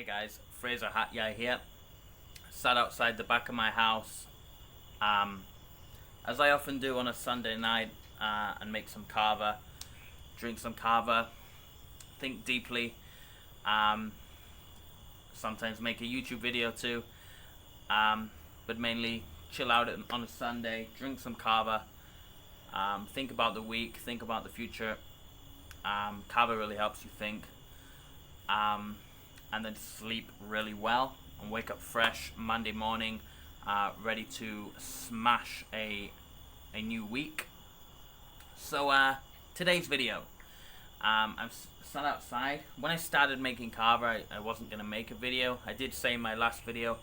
Hey guys, Fraser Hatyai here. Sat outside the back of my house, um, as I often do on a Sunday night, and make some kava, drink some kava, think deeply, um, sometimes make a YouTube video too, but mainly chill out on a Sunday, drink some kava, think about the week, think about the future. Kava really helps you think. Um, and then sleep really well and wake up fresh Monday morning, ready to smash a new week. So today's video, I'm sat outside. When I started making kava, I wasn't gonna make a video. I did say in my last video,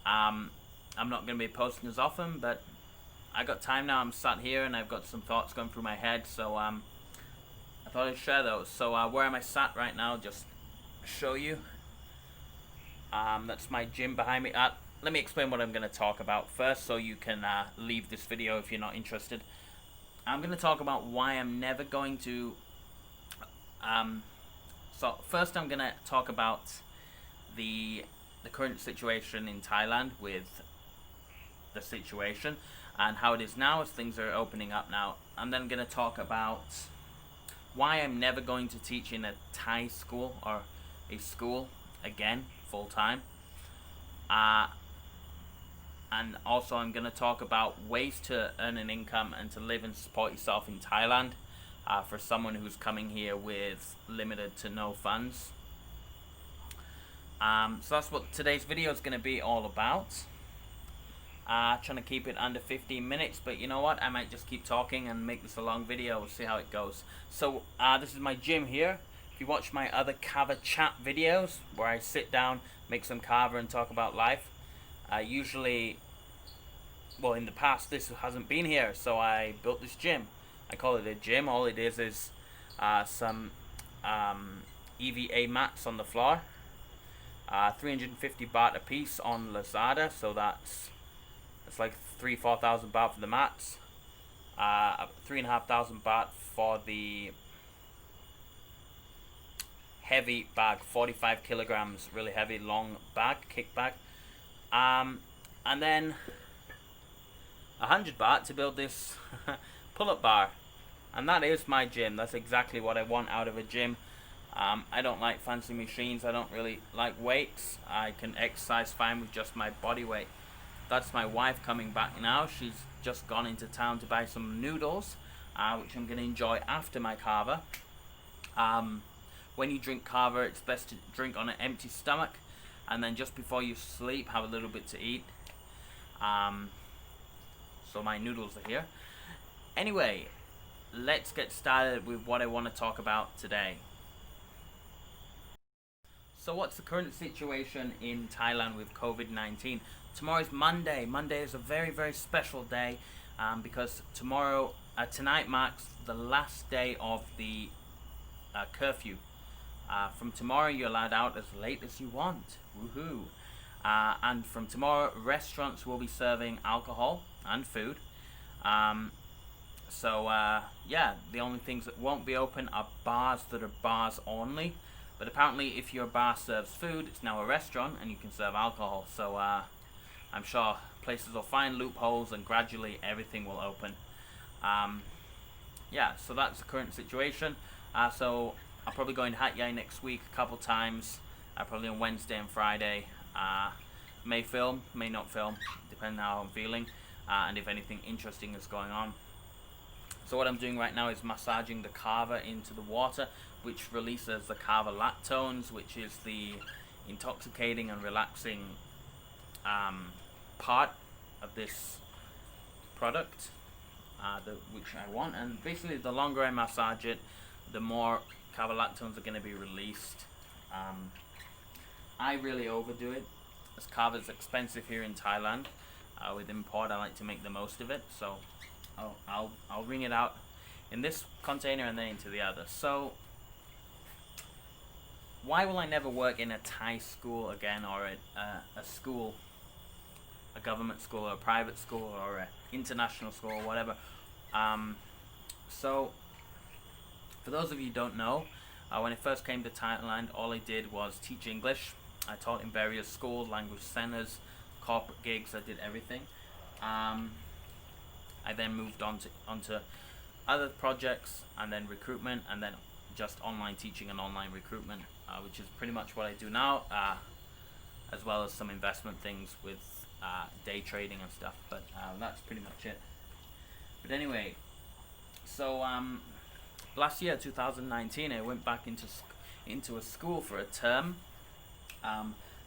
I'm not gonna be posting as often, but I got time now. I'm sat here and I've got some thoughts going through my head, so I thought I'd share those. So where am I sat right now? Just show you. That's my gym behind me. Let me explain what I'm going to talk about first, so you can leave this video if you're not interested. I'm going to talk about why I'm never going to. So first, I'm going to talk about the current situation in Thailand with the situation and how it is now as things are opening up now. I'm then going to talk about why I'm never going to teach in a Thai school or a school again full time. And also I'm going to talk about ways to earn an income and to live and support yourself in Thailand, for someone who's coming here with limited to no funds. So that's what today's video is going to be all about. Trying to keep it under 15 minutes, but you know what, I might just keep talking and make this a long video. We'll see how it goes. So this is my gym here. If you watch my other kava chat videos where I sit down, make some kava and talk about life, usually, well, in the past this hasn't been here, so I built this gym. I call it a gym. All it is some EVA mats on the floor, 350 baht a piece on Lazada, so that's like 4,000 baht for the mats, 3,500 baht for the heavy bag, 45 kilograms, really heavy, long bag, kick bag, and then 100 baht to build this pull-up bar. And that is my gym. That's exactly what I want out of a gym. I don't like fancy machines. I don't really like weights. I can exercise fine with just my body weight. That's my wife coming back now. She's just gone into town to buy some noodles, which I'm going to enjoy after my kava. When you drink kava, it's best to drink on an empty stomach, and then just before you sleep, have a little bit to eat. So my noodles are here. Anyway, let's get started with what I want to talk about today. So what's the current situation in Thailand with COVID-19? Tomorrow is Monday. Monday is a very, very special day, because tonight marks the last day of the curfew. From tomorrow, you're allowed out as late as you want. Woohoo! And from tomorrow, restaurants will be serving alcohol and food. Yeah, the only things that won't be open are bars that are bars only. But apparently, if your bar serves food, it's now a restaurant and you can serve alcohol. So I'm sure places will find loopholes and gradually everything will open. Yeah, so that's the current situation. So I'll probably go in Hatyai next week a couple times, probably on Wednesday and Friday. May film, may not film, depending on how I'm feeling, and if anything interesting is going on. So what I'm doing right now is massaging the kava into the water, which releases the kava lactones, which is the intoxicating and relaxing part of this product, which I want. And basically, the longer I massage it, the more kava lactones are going to be released. I really overdo it, as kava is expensive here in Thailand. With import, I like to make the most of it, so I'll wring it out in this container and then into the other. So why will I never work in a Thai school again, or a school, a government school, or a private school, or an international school, or whatever? So for those of you who don't know, when I first came to Thailand, all I did was teach English. I taught in various schools, language centers, corporate gigs. I did everything. I then moved onto other projects, and then recruitment, and then just online teaching and online recruitment, which is pretty much what I do now, as well as some investment things with day trading and stuff. But that's pretty much it. But anyway, so last year, 2019, I went back into a school for a term,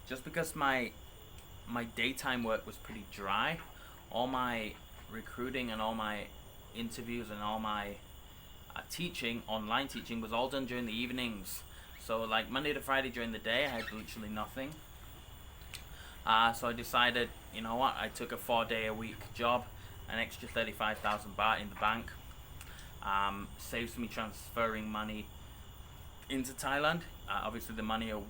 just because my daytime work was pretty dry. All my recruiting and all my interviews and all my online teaching was all done during the evenings. So like Monday to Friday during the day, I had literally nothing. So I decided, you know what, I took a 4-day-a-week job, an extra 35,000 baht in the bank. Saves me transferring money into Thailand. Obviously the money I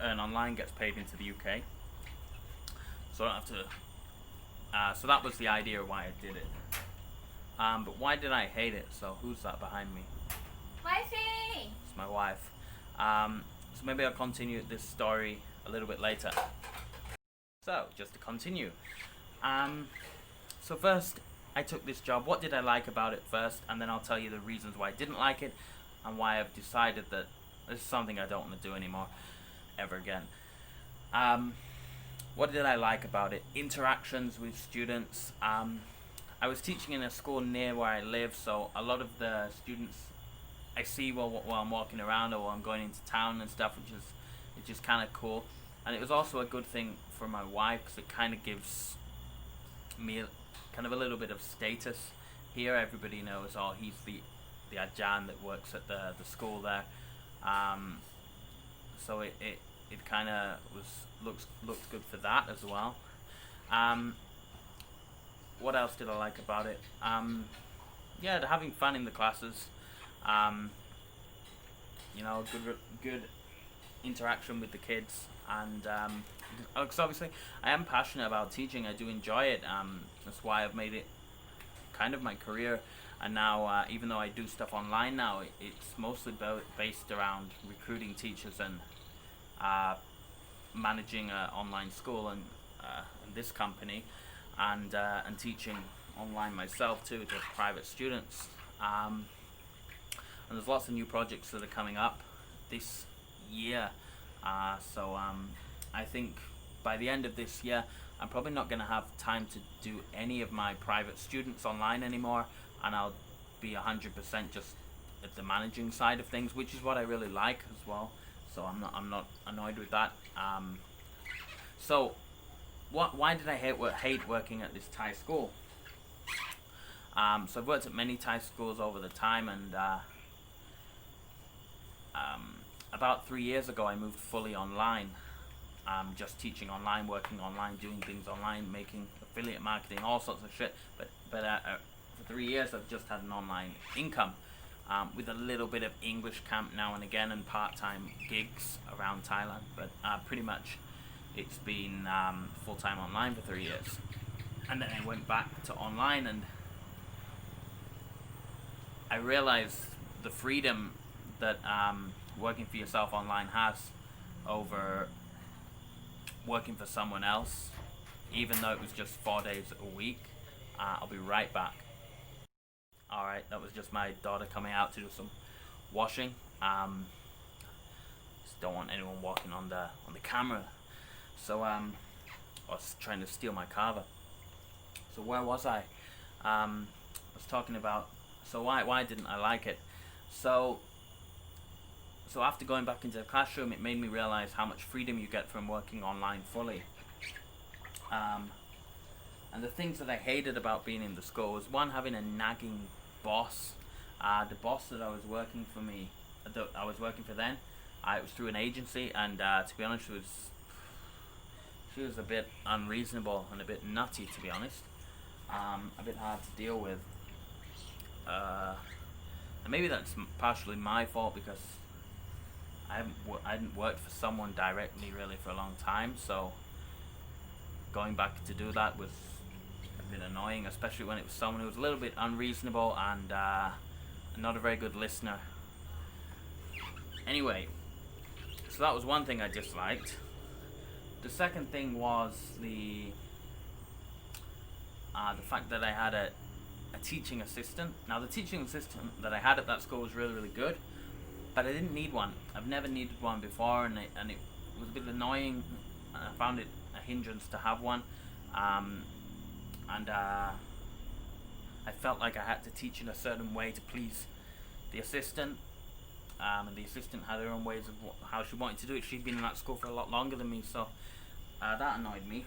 earn online gets paid into the UK. So I don't have to, so that was the idea why I did it. But why did I hate it? So who's that behind me? Wifey! It's my wife. So maybe I'll continue this story a little bit later. So just to continue. So first I took this job. What did I like about it first? And then I'll tell you the reasons why I didn't like it and why I've decided that this is something I don't want to do anymore ever again. What did I like about it? Interactions with students. I was teaching in a school near where I live, so a lot of the students I see while I'm walking around or while I'm going into town and stuff, which is just kind of cool. And it was also a good thing for my wife because it kind of gives me kind of a little bit of status here. Everybody knows, oh, he's the Ajahn that works at the school there. So it kind of looked good for that as well. What else did I like about it? Yeah, having fun in the classes. You know, good interaction with the kids, and because obviously I am passionate about teaching. I do enjoy it. That's why I've made it kind of my career. And now, even though I do stuff online now, it's mostly based around recruiting teachers and managing an online school and this company, and teaching online myself too to private students. And there's lots of new projects that are coming up this year. So I think by the end of this year, I'm probably not going to have time to do any of my private students online anymore, and I'll be 100% just at the managing side of things, which is what I really like as well. So I'm not annoyed with that. So why did I hate working at this Thai school? So I've worked at many Thai schools over the time, and about 3 years ago I moved fully online. Just teaching online, working online, doing things online, making affiliate marketing, all sorts of shit. But for 3 years I've just had an online income, with a little bit of English camp now and again and part-time gigs around Thailand. But pretty much it's been full-time online for 3 years. And then I went back to online, and I realized the freedom that working for yourself online has over working for someone else, even though it was just 4 days a week. I'll be right back. Alright, that was just my daughter coming out to do some washing. Just don't want anyone walking on the camera. So I was trying to steal my Kava. So where was I? I was talking about, so why didn't I like it? So after going back into the classroom, it made me realize how much freedom you get from working online fully. And the things that I hated about being in the school was, one, having a nagging boss. The boss that I was working for then, it was through an agency, and to be honest, she was a bit unreasonable and a bit nutty, to be honest. A bit hard to deal with. And maybe that's partially my fault, because I hadn't worked for someone directly really for a long time, so going back to do that was a bit annoying, especially when it was someone who was a little bit unreasonable and not a very good listener. Anyway, so that was one thing I disliked. The second thing was the fact that I had a teaching assistant. Now, the teaching assistant that I had at that school was really, really good, but I didn't need one. I've never needed one before, and it was a bit annoying. I found it a hindrance to have one, and I felt like I had to teach in a certain way to please the assistant, and the assistant had her own ways of how she wanted to do it. She'd been in that school for a lot longer than me, so that annoyed me.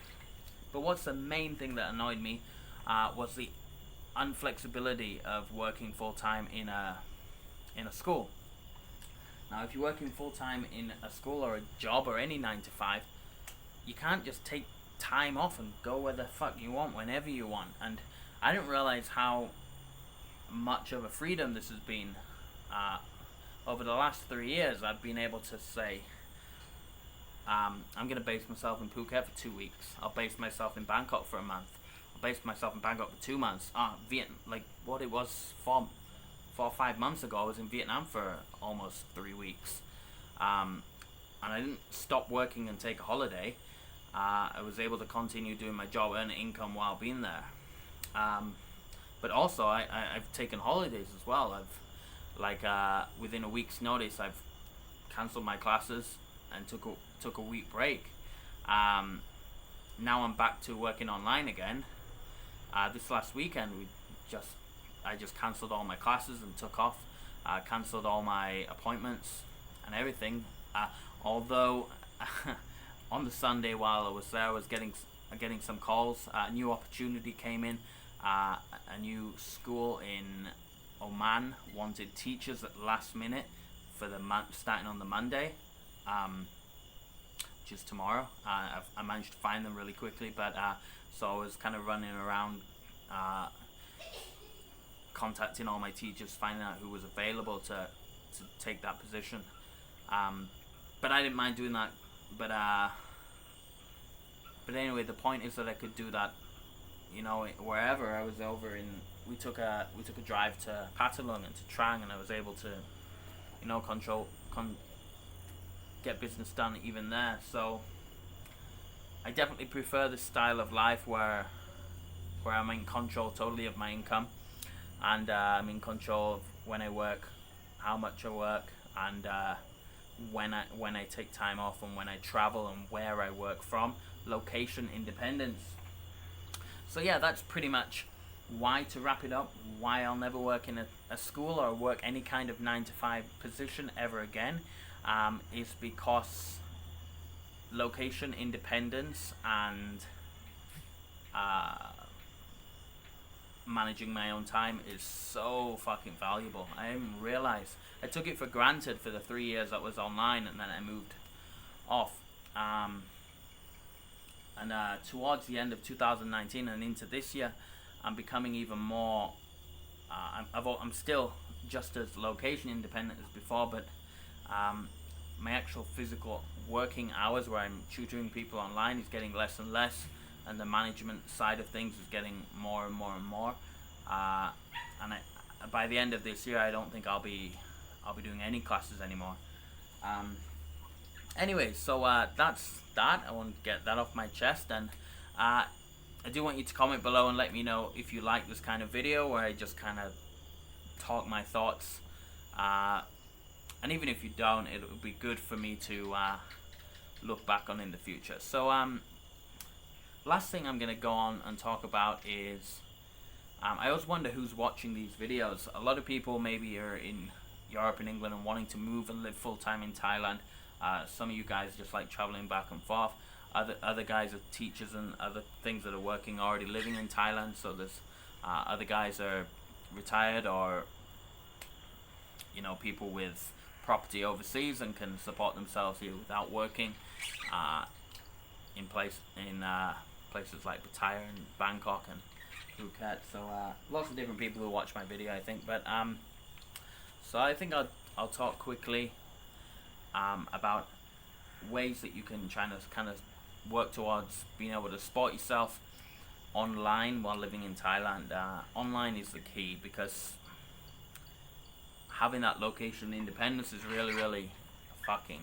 But what's the main thing that annoyed me was the unflexibility of working full-time in a school. Now, if you're working full-time in a school or a job or any 9 to 5, you can't just take time off and go where the fuck you want whenever you want. And I didn't realize how much of a freedom this has been. Over the last 3 years, I've been able to say, I'm going to base myself in Phuket for 2 weeks. I'll base myself in Bangkok for a month. I'll base myself in Bangkok for 2 months. Vietnam, like what it was 4 or 5 months ago, I was in Vietnam for almost 3 weeks. And I didn't stop working and take a holiday. I was able to continue doing my job, earn income while being there. But also, I've taken holidays as well. Within a week's notice, I've cancelled my classes and took a week break. Now I'm back to working online again. This last weekend, I just cancelled all my classes and took off. Cancelled all my appointments and everything. Although on the Sunday while I was there, I was getting some calls. A new opportunity came in. A new school in Oman wanted teachers at the last minute for the starting on the Monday, which is tomorrow. I managed to find them really quickly, but so I was kind of running around contacting all my teachers, finding out who was available to take that position. But I didn't mind doing that. But anyway, the point is that I could do that, wherever I was over in. We took a drive to Patalung and to Trang, and I was able to, get business done even there. So I definitely prefer this style of life where I'm in control totally of my income, and I'm in control of when I work, how much I work, and when I take time off, and when I travel, and where I work from. Location independence. So yeah, that's pretty much why, to wrap it up, why I'll never work in a school or work any kind of 9 to 5 position ever again, is because location independence and managing my own time is so fucking valuable. I didn't realize. I took it for granted for the 3 years that was online, and then I moved off. And towards the end of 2019 and into this year, I'm becoming even more. I'm still just as location independent as before, but my actual physical working hours, where I'm tutoring people online, is getting less and less, and the management side of things is getting more and more and more. And by the end of this year, I don't think I'll be doing any classes anymore. Anyway, so that's that. I want to get that off my chest, and I do want you to comment below and let me know if you like this kind of video where I just kind of talk my thoughts. And even if you don't, it would be good for me to look back on in the future. So last thing I'm going to go on and talk about is I always wonder who's watching these videos. A lot of people maybe are in Europe and England and wanting to move and live full-time in Thailand. Some of you guys just like traveling back and forth. Other guys are teachers and other things that are working, already living in Thailand. So there's other guys are retired, or people with property overseas and can support themselves here without working in places like Pattaya and Bangkok and Phuket. So lots of different people who watch my video, I think. But so I think I'll talk quickly about ways that you can try to kind of work towards being able to support yourself online while living in Thailand. Online is the key, because having that location independence is really, really fucking,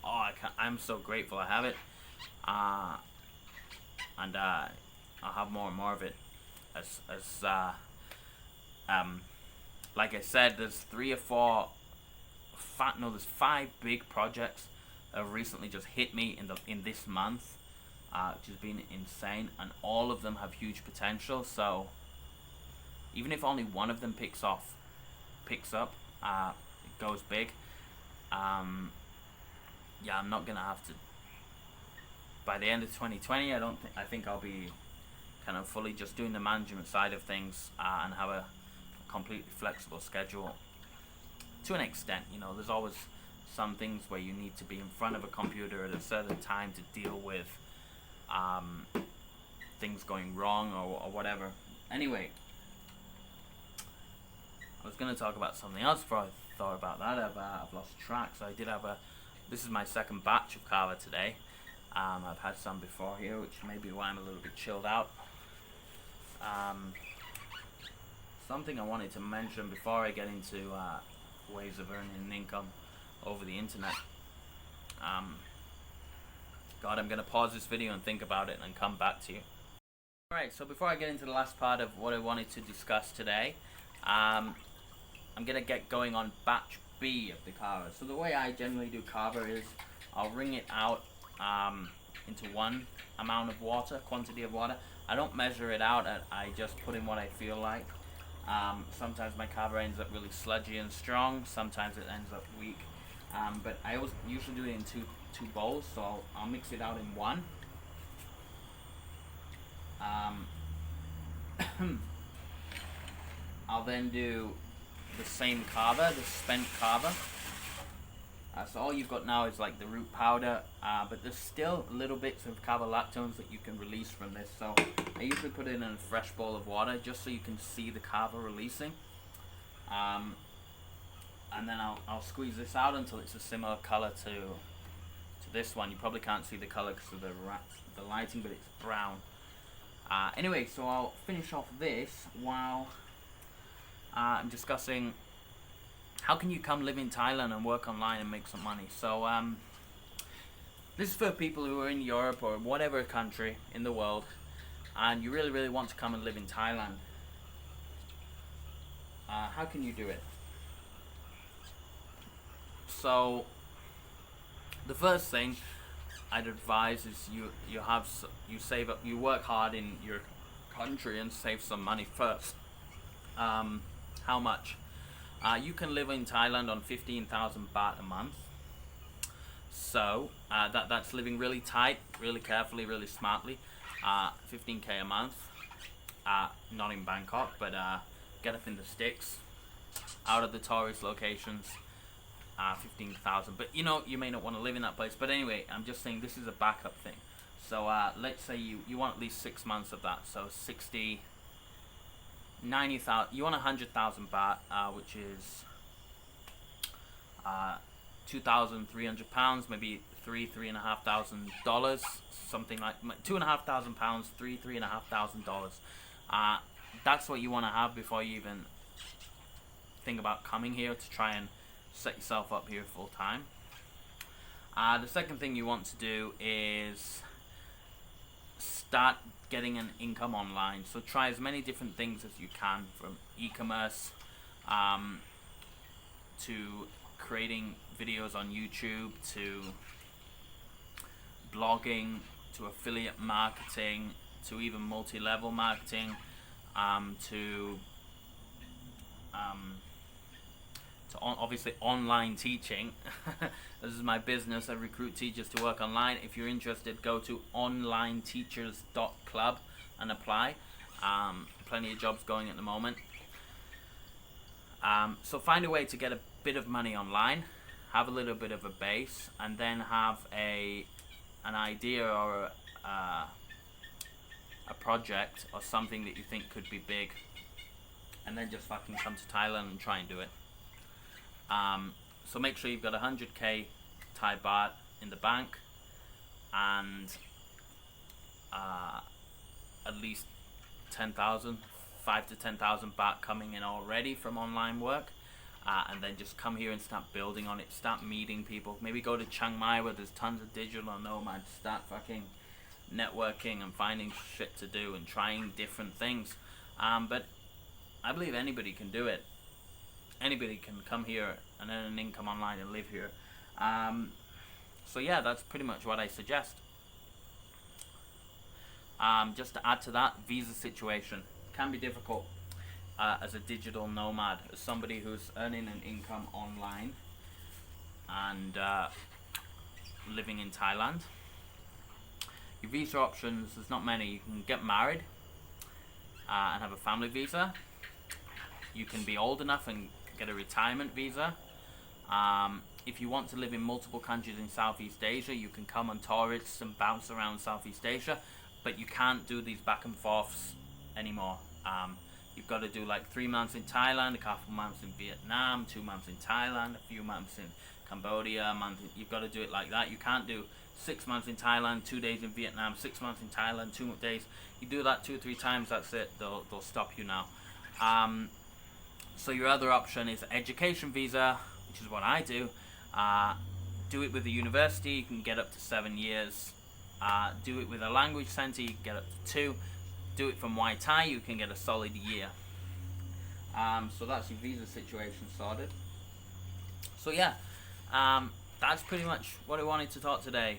I'm so grateful I have it. and I'll have more and more of it as like I said, there's there's 5 big projects that have recently just hit me in this month, which has been insane, and all of them have huge potential. So even if only one of them picks up, it goes big. Yeah, I'm not gonna have to. By the end of 2020, I think I'll be kind of fully just doing the management side of things, and have a completely flexible schedule to an extent. There's always some things where you need to be in front of a computer at a certain time to deal with things going wrong or whatever. Anyway, I was going to talk about something else before I thought about that. I've lost track. So this is my second batch of Kava today. I've had some before here, which may be why I'm a little bit chilled out. Something I wanted to mention before I get into ways of earning an income over the internet. I'm going to pause this video and think about it and come back to you. Alright, so before I get into the last part of what I wanted to discuss today, I'm going to get going on batch B of the Kava. So the way I generally do Kava is I'll wring it out into one quantity of water. I don't measure it out, I just put in what I feel like. Sometimes my Kava ends up really sludgy and strong, sometimes it ends up weak. But I usually do it in two bowls, so I'll mix it out in one. I'll then do the same Kava, the spent Kava. So all you've got now is like the root powder, but there's still little bits of Kava lactones that you can release from this. So I usually put it in a fresh bowl of water just so you can see the Kava releasing. And then I'll squeeze this out until it's a similar color to this one. You probably can't see the color because of the lighting, but it's brown. Anyway, so I'll finish off this while I'm discussing how can you come live in Thailand and work online and make some money. So this is for people who are in Europe or whatever country in the world, and you really, really want to come and live in Thailand. How can you do it? So the first thing I'd advise is you work hard in your country and save some money first. How much? You can live in Thailand on 15,000 baht a month. So that's living really tight, really carefully, really smartly. 15k a month. Not in Bangkok, but get up in the sticks, out of the tourist locations. 15,000. But you may not want to live in that place. But anyway, I'm just saying this is a backup thing. So let's say you want at least 6 months of that. So 90,000. You want 100,000 baht, which is 2,300 pounds, maybe $3,500, something like £2,500, $3,500. That's what you want to have before you even think about coming here to try and set yourself up here full time. The second thing you want to do is start getting an income online. So try as many different things as you can, from e-commerce to creating videos on YouTube, to blogging, to affiliate marketing, to even multi-level marketing, to obviously online teaching. This is my business. I recruit teachers to work online. If you're interested, go to onlineteachers.club and apply. Plenty of jobs going at the moment. So find a way to get a bit of money online, have a little bit of a base, and then have an idea or a project or something that you think could be big, and then just fucking come to Thailand and try and do it. So make sure you've got 100k Thai baht in the bank, and at least 5 to 10,000 baht coming in already from online work. and then just come here and start building on it, start meeting people. Maybe go to Chiang Mai where there's tons of digital nomads, start fucking networking and finding shit to do and trying different things. But I believe anybody can do it. Anybody can come here and earn an income online and live here. So yeah, that's pretty much what I suggest. Just to add to that, visa situation can be difficult as a digital nomad, as somebody who's earning an income online and living in Thailand. Your visa options, there's not many. You can get married and have a family visa. You can be old enough and get a retirement visa. If you want to live in multiple countries in Southeast Asia, you can come on tourists and bounce around Southeast Asia, but you can't do these back and forths anymore. You've got to do like 3 months in Thailand, a couple months in Vietnam, 2 months in Thailand, a few months in Cambodia, a month. You've got to do it like that. You can't do 6 months in Thailand, 2 days in Vietnam, 6 months in Thailand, 2 days. You do that 2 or 3 times, that's it. They'll stop you now. So your other option is education visa, which is what I do. Do it with a university, you can get up to 7 years. Do it with a language center, you can get up to 2. Do it from Muay Thai, you can get a solid year. So that's your visa situation sorted. So yeah, that's pretty much what I wanted to talk today.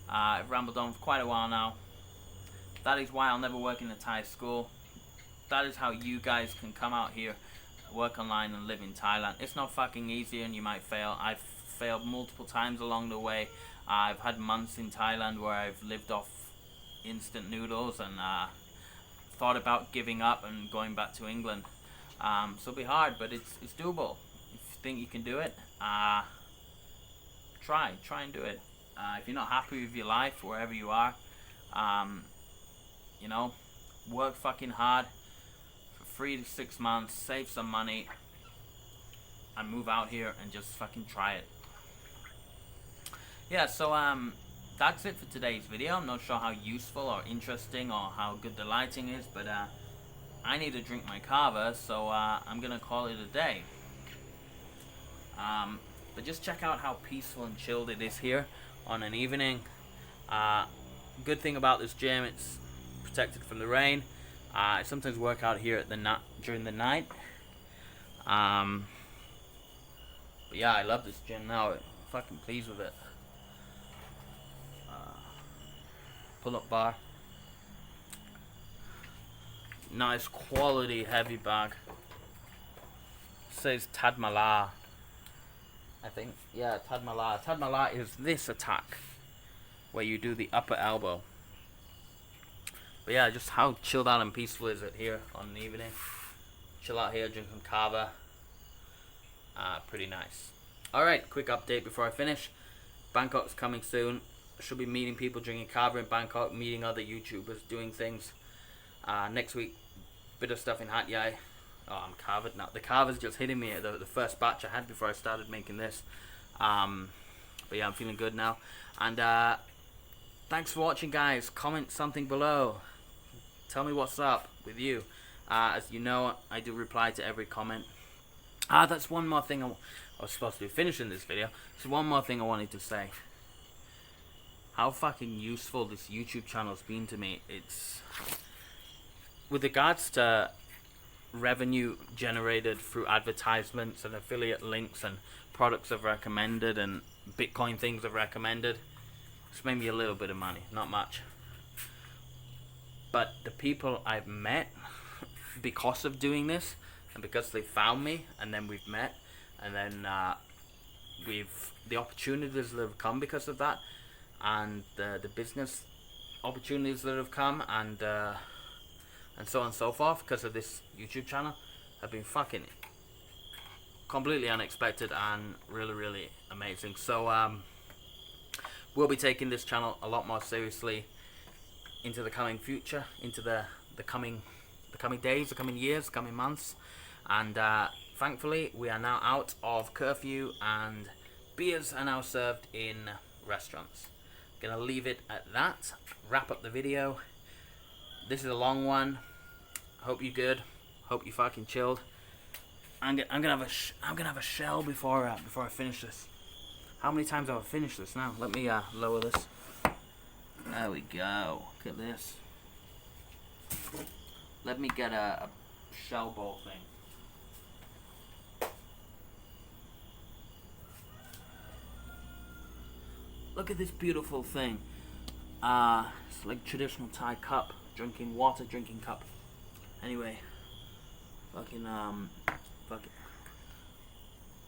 I've rambled on for quite a while now. That is why I'll never work in a Thai school. That is how you guys can come out here, work online and live in Thailand. It's not fucking easy and you might fail. I've failed multiple times along the way. I've had months in Thailand where I've lived off instant noodles and thought about giving up and going back to England. So it'll be hard, but it's doable. If you think you can do it, try and do it. If you're not happy with your life wherever you are, you know, work fucking hard for 3 to 6 months, save some money, and move out here and just fucking try it. Yeah, so that's it for today's video. I'm not sure how useful or interesting or how good the lighting is, but I need to drink my Kava, so I'm gonna call it a day. But just check out how peaceful and chilled it is here on an evening. Good thing about this gym, it's protected from the rain. I sometimes work out here at during the night. But yeah, I love this gym now. I'm fucking pleased with it. Pull-up bar. Nice quality heavy bag. Says Tadmala. I think, yeah, Tadmala. Tadmala is this attack where you do the upper elbow. But yeah, just how chilled out and peaceful is it here on an evening. Chill out here, drink some Kava. Pretty nice. Alright, quick update before I finish. Bangkok's coming soon. Should be meeting people, drinking Kava in Bangkok, meeting other YouTubers, doing things. Next week, bit of stuff in Hat Yai. Oh, I'm Kava now. The Kava's just hitting me at the first batch I had before I started making this. But yeah, I'm feeling good now. And thanks for watching, guys. Comment something below. Tell me what's up with you. As you know, I do reply to every comment. That's one more thing I was supposed to be finishing this video. So one more thing I wanted to say. How fucking useful this YouTube channel's been to me. It's with regards to revenue generated through advertisements and affiliate links and products I've recommended and Bitcoin things I've recommended. It's made me a little bit of money, not much. But the people I've met because of doing this and because they found me and then we've met and then the opportunities that have come because of that, and the business opportunities that have come, and so on and so forth because of this YouTube channel have been fucking completely unexpected and really amazing. So we'll be taking this channel a lot more seriously into the coming future, into the coming days, the coming years, the coming months, and thankfully we are now out of curfew and beers are now served in restaurants. Gonna leave it at that. Wrap up the video. This is a long one. Hope you're good. Hope you fucking chilled. I'm gonna have a shell before I finish this. How many times have I finished this now? Let me lower this. There we go. Look at this. Let me get a shell bowl thing. Look at this beautiful thing. It's like traditional Thai cup, drinking cup. Anyway, fucking.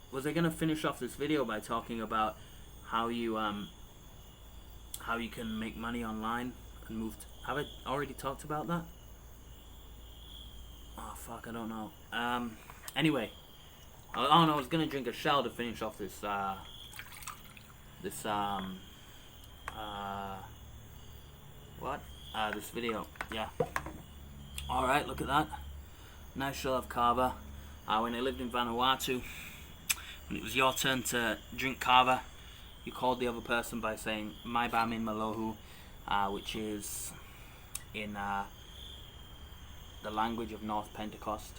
Was I gonna finish off this video by talking about how you can make money online and move? Have I already talked about that? Oh fuck, I don't know. Anyway, oh no, I was gonna drink a shell to finish off this this video. Yeah. Alright, look at that. Nice shell of Kava. When I lived in Vanuatu, when it was your turn to drink Kava, you called the other person by saying "Mai ba min malohu," which is in the language of North Pentecost.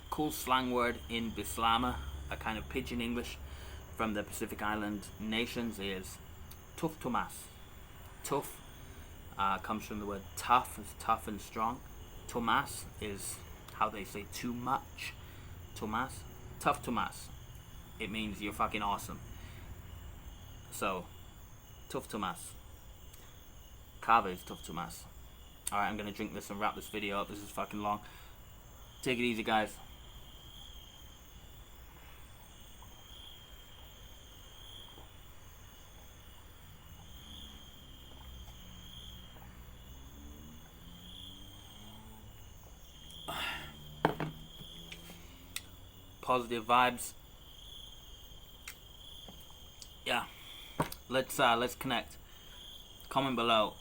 Cool slang word in Bislama, a kind of pidgin English from the Pacific Island nations, is tough Tomas. Tough comes from the word tough, as tough and strong. Tomas is how they say too much. Tomas, tough Tomas. It means you're fucking awesome. So, tough Tomas. Kava is tough Tomas. Alright, I'm gonna drink this and wrap this video up. This is fucking long. Take it easy, guys. Positive vibes. Yeah. Let's connect. Comment below.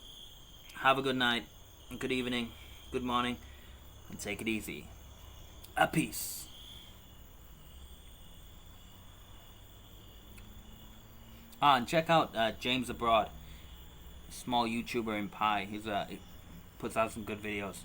Have a good night, good evening, good morning, and take it easy. A peace. And check out James Abroad, small YouTuber in Pi. He puts out some good videos.